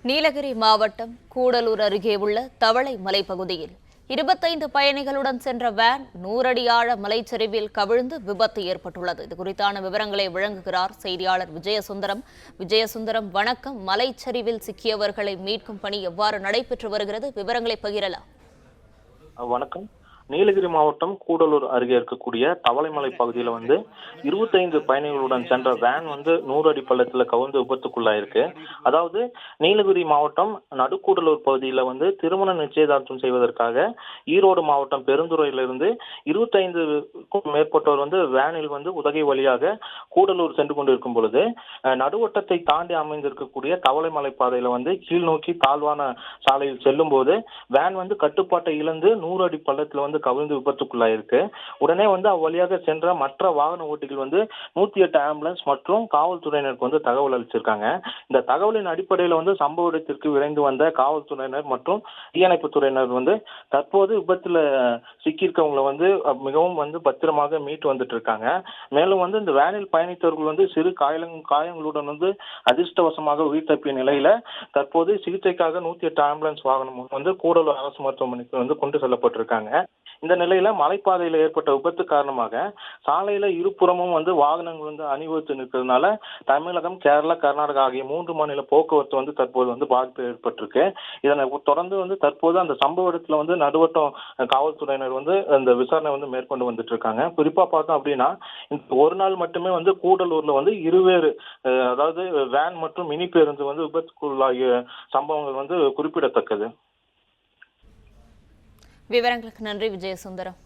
நீலகிரி மாவட்டம் கூடலூர் அருகே உள்ள தவளை மலைப்பகுதியில் 25 பயணிகளுடன் சென்ற வேன் 100 அடி ஆழ மலைச்சரிவில் கவிழ்ந்து விபத்து ஏற்பட்டுள்ளது. இது குறித்தான விவரங்களை வழங்குகிறார் செய்தியாளர் விஜயசுந்தரம். விஜயசுந்தரம், வணக்கம். மலைச்சரிவில் சிக்கியவர்களை மீட்கும் பணி எவ்வாறு நடைபெற்று வருகிறது? விவரங்களை பகிரலாம். வணக்கம். நீலகிரி மாவட்டம் கூடலூர் அருகே இருக்கக்கூடிய தவளைமலை பகுதியில 25 பயணிகளுடன் சென்ற வேன் 100 அடி பள்ளத்துல கவிழ்ந்து விபத்துக்குள்ளாயிருக்கு. அதாவது நீலகிரி மாவட்டம் நடுக்கூடலூர் பகுதியில திருமண நிச்சயதார்த்தம் செய்வதற்காக ஈரோடு மாவட்டம் பெருந்துறையிலிருந்து 25க்கும் மேற்பட்டோர் வேனில் உதகை வழியாக கூடலூர் சென்று கொண்டிருக்கும் பொழுது நடுவட்டத்தை தாண்டி அமைந்திருக்கக்கூடிய தவளைமலை பாதையில கீழ் நோக்கி தாழ்வான சாலையில் செல்லும் போது வேன் கட்டுப்பாட்டை இழந்து 100 அடி பள்ளத்துல கவிழ்ந்து விபத்துக்குள்ளாயிருக்கு. உடனே அவ்வழியாக சென்ற மற்ற வாகன ஓட்டிகள் 108 ஆம்புலன்ஸ் மற்றும் காவல்துறையினருக்கு தகவல் அளிச்சிருக்காங்க. இந்த தகவலின் அடிப்படையில் சம்பவ இடத்திற்கு விரைந்து வந்த காவல்துறையினர் மற்றும் தீயணைப்பு துறையினர் தற்போது விபத்துல சிக்கியிருக்கவங்களை மிகவும் பத்திரமாக மீட்டு வந்துட்டு இருக்காங்க. மேலும் இந்த வேனில் பயணித்தவர்கள் சிறு காயங்களுடன் அதிர்ஷ்டவசமாக உயிர் தப்பிய நிலையில தற்போது சிகிச்சைக்காக 108 ஆம்புலன்ஸ் வாகனம் கூடலூர் அரசு மருத்துவமனைக்கு கொண்டு செல்லப்பட்டிருக்காங்க. இந்த நிலையில மலைப்பாதையில ஏற்பட்ட விபத்து காரணமாக சாலையில இருபுறமும் வாகனங்கள் அணிவகுத்து நிற்கிறதுனால தமிழகம், கேரளா, கர்நாடகா ஆகிய 3 மாநில போக்குவரத்து தற்போது பாதிப்பு ஏற்பட்டிருக்கு. இதனை தொடர்ந்து தற்போது அந்த சம்பவ இடத்துல நடுவட்டம் காவல்துறையினர் அந்த விசாரணை மேற்கொண்டு வந்துட்டு இருக்காங்க. குறிப்பா பார்த்தோம் அப்படின்னா இந்த ஒரு நாள் மட்டுமே கூடலூர்ல இருவேறு அதாவது வேன் மற்றும் மினி பேருந்து விபத்துக்குள்ளாகிய சம்பவங்கள் குறிப்பிடத்தக்கது. விவரங்களுக்கு நன்றி விஜயசுந்தரம்.